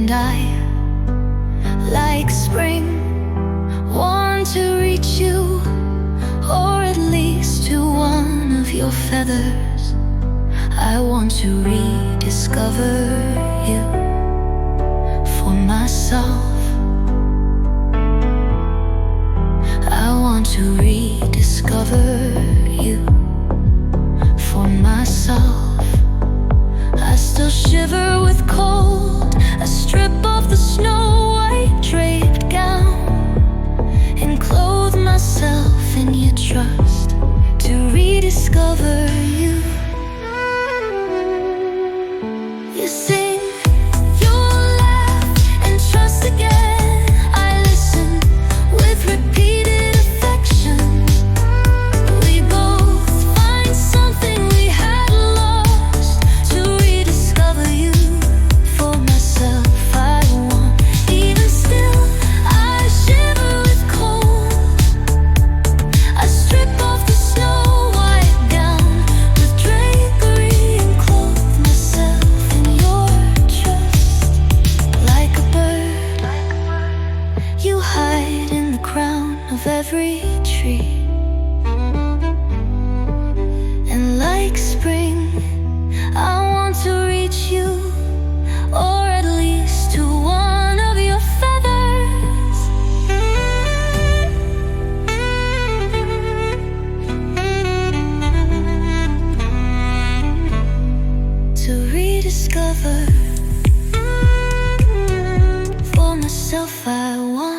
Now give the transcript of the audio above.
And I, like spring, want to reach you, or at least to one of your feathers. I want to rediscover you for myself. I want to rediscover you for myself. I still shiver with cold, a strip of the snow-white draped gown, and clothe myself in your trust to rediscover you. You sing, you'll laugh and trust again. I listen with repeated affection. We both find something we had lost to rediscover you for myself. I want, even still, I shiver with cold. I strip off the snow-white gown with drapery and clothe myself in your trust. Like a bird, you hide in the crown of every tree. And like spring, I want to reach you, or at least to one of your feathers. To rediscover for myself, I want